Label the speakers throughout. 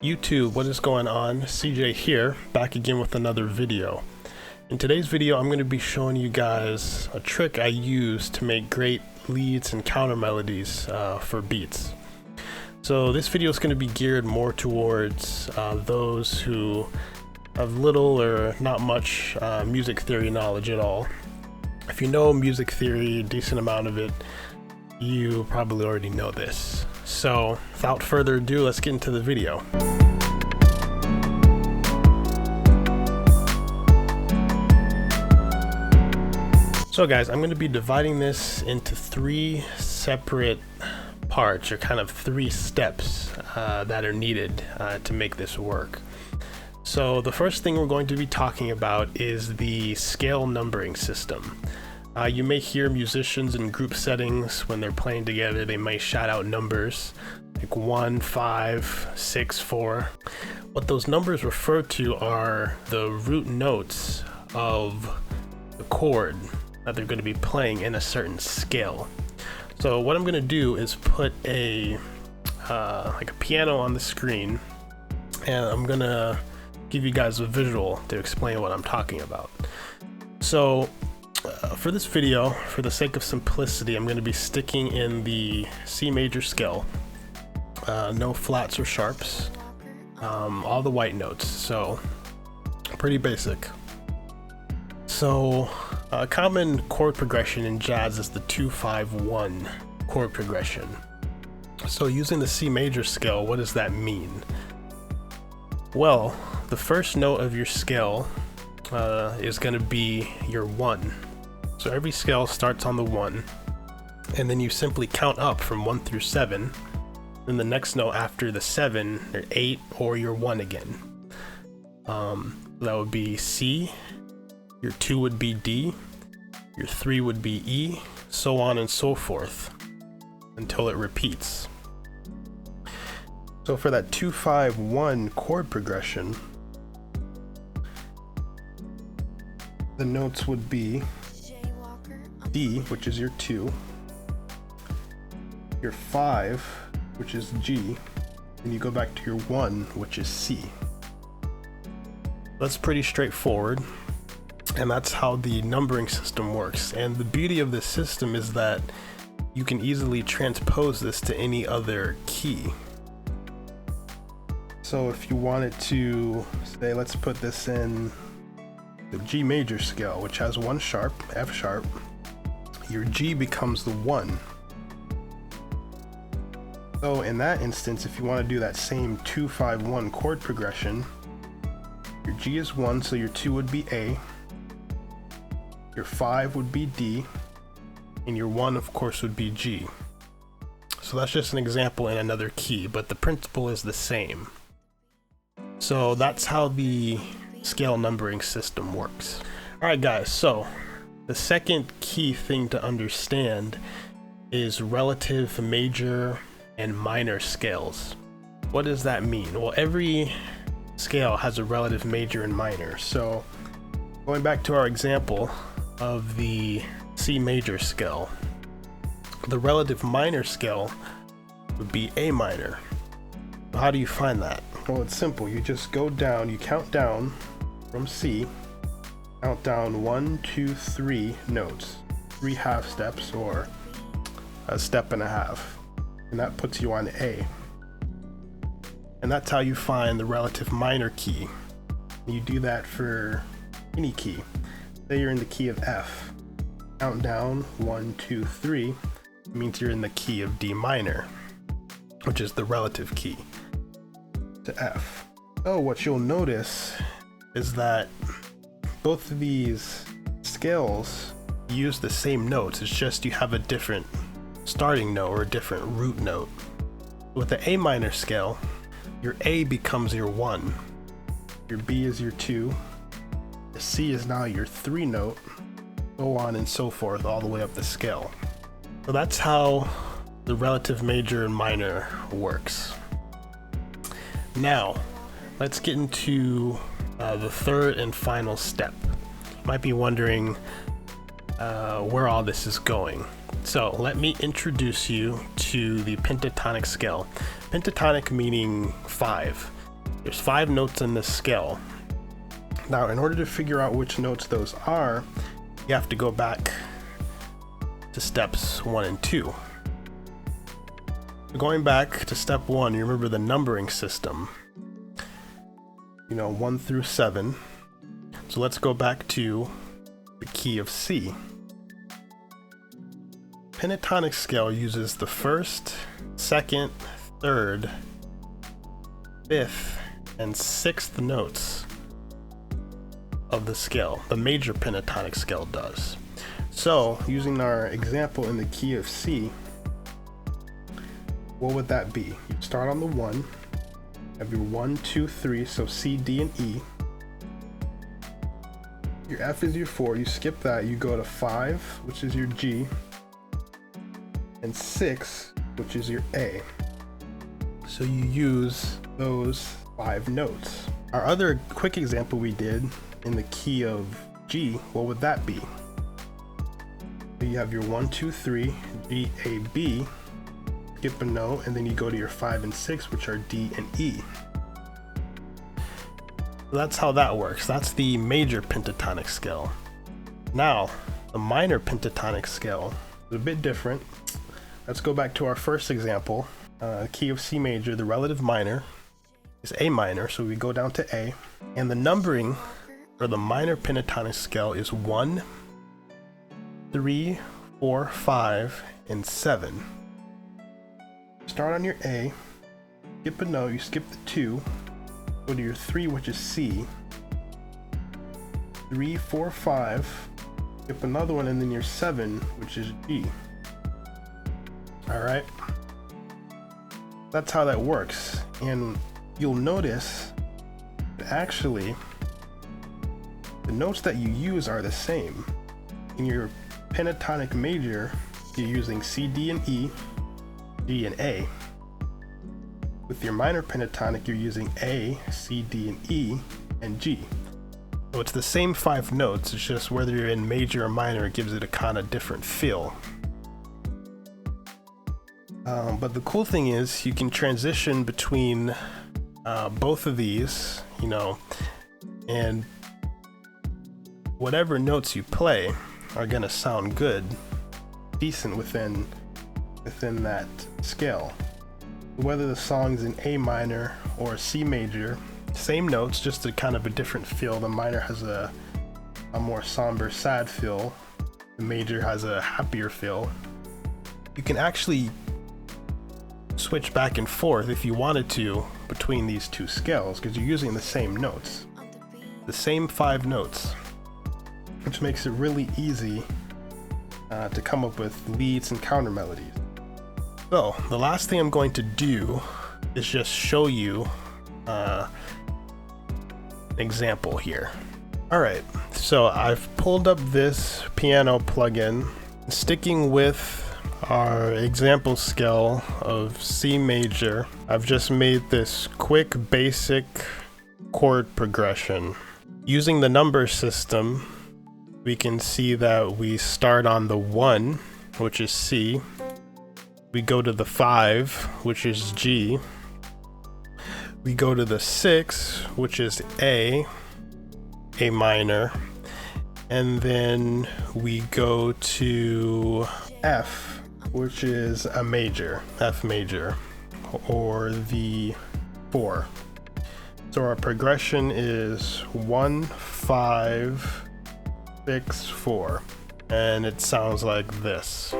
Speaker 1: YouTube, what is going on? CJ here, back again with another video. In today's video, I'm going to be showing you guys a trick I use to make great leads and counter melodies for beats. So this video is going to be geared more towards those who have little or not much music theory knowledge at all. If you know music theory, a decent amount of it, you probably already know this. So without further ado, let's get into the video. So guys, I'm going to be dividing this into three separate parts, or kind of three steps that are needed to make this work. So the first thing we're going to be talking about is the scale numbering system. You may hear musicians in group settings when they're playing together, they might shout out numbers like 1, 5, 6, 4. What those numbers refer to are the root notes of the chord that they're going to be playing in a certain scale. So what I'm going to do is put a like a piano on the screen, and I'm going to give you guys a visual to explain what I'm talking about. So for this video, for the sake of simplicity, I'm going to be sticking in the C major scale, no flats or sharps, all the white notes, so pretty basic. So a common chord progression in jazz is the 2-5-1 chord progression. So using the C major scale, what does that mean? Well, the first note of your scale is going to be your 1. So every scale starts on the 1, and then you simply count up from 1 through 7. Then the next note after the 7, or 8, or your 1 again. That would be C, your 2 would be D, your 3 would be E, so on and so forth, until it repeats. So for that 2-5-1 chord progression, the notes would be D, which is your 2, your 5, which is G, and you go back to your 1, which is C. That's pretty straightforward, and that's how the numbering system works. And the beauty of this system is that you can easily transpose this to any other key. So if you wanted to say, let's put this in the G major scale, which has 1 sharp, F sharp, your G becomes the 1. So in that instance, if you want to do that same 2-5-1 chord progression, your G is 1, so your 2 would be A, your 5 would be D, and your 1 of course would be G. So that's just an example in another key, but the principle is the same. So that's how the scale numbering system works. Alright guys, so the second key thing to understand is relative major and minor scales. What does that mean? Well, every scale has a relative major and minor. So going back to our example of the C major scale, the relative minor scale would be A minor. How do you find that? Well, it's simple. You just go down, you count down from C, count down 1, 2, 3 notes, 3 half steps, or a step and a half, and that puts you on A. And that's how you find the relative minor key. You do that for any key. Say you're in the key of F, count down 1, 2, 3, it means you're in the key of D minor, which is the relative key to F. So what you'll notice is that both of these scales use the same notes. It's just you have a different starting note or a different root note. With the A minor scale, your A becomes your 1, your B is your 2, the C is now your 3 note, so on and so forth all the way up the scale. So that's how the relative major and minor works. Now let's get into the third and final step. You might be wondering where all this is going. So let me introduce you to the pentatonic scale. Pentatonic meaning 5. There's 5 notes in this scale. Now, in order to figure out which notes those are, you have to go back to steps 1 and 2. Going back to step 1, you remember the numbering system. 1 through 7. So let's go back to the key of C. Pentatonic scale uses the 1st, 2nd, 3rd, 5th, and 6th notes of the scale. The major pentatonic scale does. So, using our example in the key of C, what would that be? You start on the 1, have your 1, 2, 3, so C, D, and E. Your F is your 4, you skip that, you go to 5, which is your G, and 6, which is your A. So you use those 5 notes. Our other quick example we did in the key of G, what would that be? So you have your 1, 2, 3, G, A, B, skip a note, and then you go to your 5 and 6, which are D and E. So that's how that works. That's the major pentatonic scale. Now, the minor pentatonic scale is a bit different. Let's go back to our first example. Key of C major, the relative minor is A minor, so we go down to A. And the numbering for the minor pentatonic scale is 1, 3, 4, 5, and 7. Start on your A, skip a note, you skip the 2, go to your 3, which is C, 3, 4, 5, skip another one, and then your 7, which is G. Alright? That's how that works. And you'll notice that actually the notes that you use are the same. In your pentatonic major, you're using C, D, and E, G, and A. With your minor pentatonic, you're using A, C, D, and E, and G. So it's the same 5 notes, it's just whether you're in major or minor, it gives it a kind of different feel. But the cool thing is you can transition between both of these, and whatever notes you play are gonna sound good, decent within that scale. Whether the song's in A minor or C major, same notes, just a kind of a different feel. The minor has a more somber, sad feel. The major has a happier feel. You can actually switch back and forth if you wanted to between these two scales because you're using the same notes, the same 5 notes, which makes it really easy to come up with leads and counter melodies. So the last thing I'm going to do is just show you an example here. Alright, so I've pulled up this piano plugin, sticking with our example scale of C major. I've just made this quick basic chord progression. Using the number system, we can see that we start on the 1, which is C. We go to the 5, which is G. We go to the 6, which is A minor. And then we go to F, which is a major, F major, or the 4. So our progression is 1, 5, 6, 4, and it sounds like this.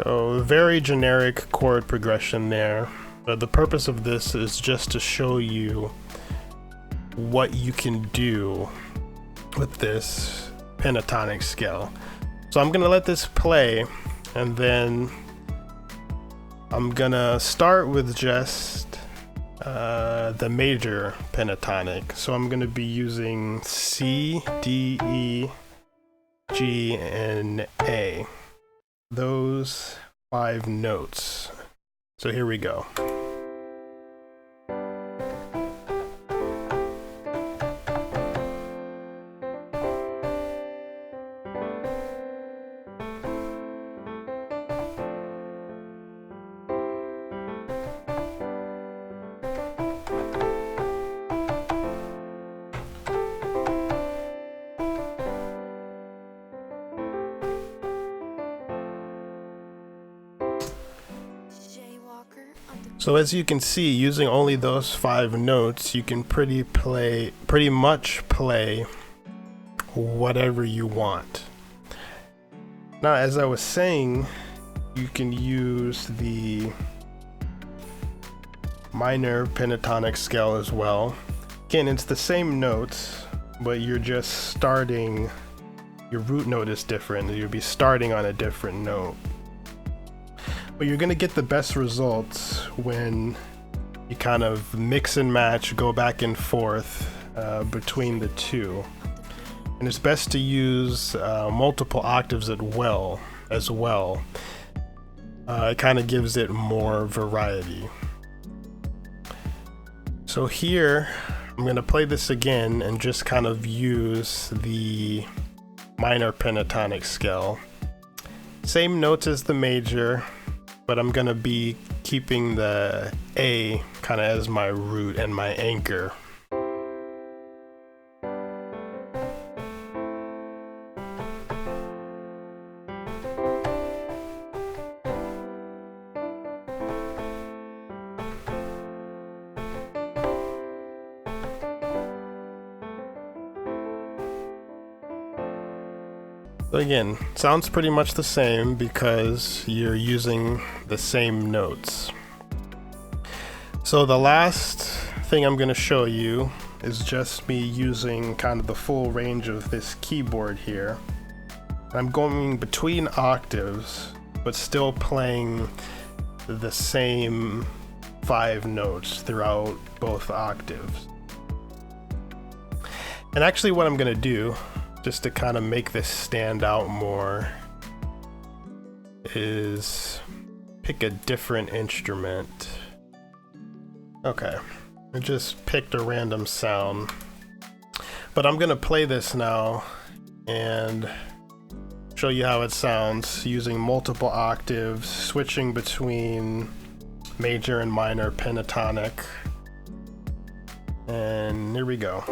Speaker 1: So very generic chord progression there. But the purpose of this is just to show you what you can do with this pentatonic scale. So I'm gonna let this play, and then I'm gonna start with just the major pentatonic. So I'm gonna be using C, D, E, G, and A. Those 5 notes. So here we go. So as you can see, using only those 5 notes, you can pretty much play whatever you want. Now, as I was saying, you can use the minor pentatonic scale as well. Again, it's the same notes, but you're just starting, your root note is different. You'll be starting on a different note. But you're gonna get the best results when you kind of mix and match, go back and forth between the two. And it's best to use multiple octaves as well. It kind of gives it more variety. So here, I'm gonna play this again and just kind of use the minor pentatonic scale. Same notes as the major, but I'm gonna be keeping the A kind of as my root and my anchor. So again, sounds pretty much the same because you're using the same notes. So the last thing I'm going to show you is just me using kind of the full range of this keyboard here. I'm going between octaves, but still playing the same 5 notes throughout both octaves. And actually what I'm going to do, just to kind of make this stand out more, is pick a different instrument. Okay, I just picked a random sound, but I'm gonna play this now and show you how it sounds using multiple octaves, switching between major and minor pentatonic. And here we go.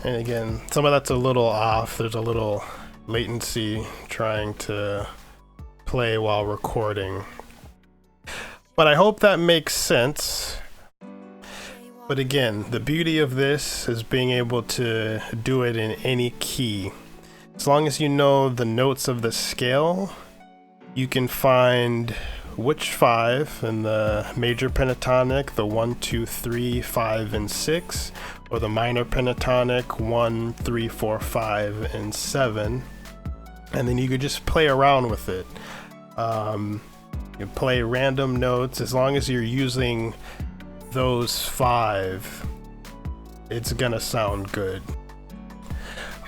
Speaker 1: And again, some of that's a little off. There's a little latency trying to play while recording. But I hope that makes sense. But again, the beauty of this is being able to do it in any key. As long as you know the notes of the scale, you can find which 5 in the major pentatonic, the 1, 2, 3, 5, and 6, or the minor pentatonic 1, 3, 4, 5, and 7, and then you could just play around with it. You play random notes. As long as you're using those 5, it's gonna sound good.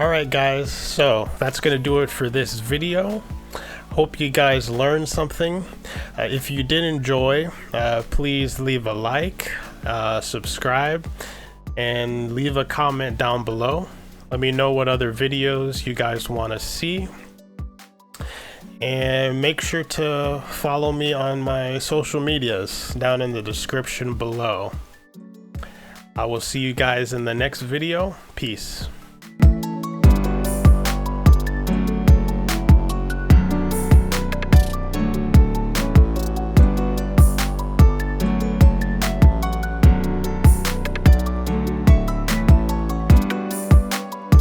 Speaker 1: Alright guys, so that's gonna do it for this video. Hope you guys learned something. If you did enjoy, please leave a like, subscribe, and leave a comment down below. Let me know what other videos you guys want to see. And make sure to follow me on my social medias down in the description below. I will see you guys in the next video. Peace.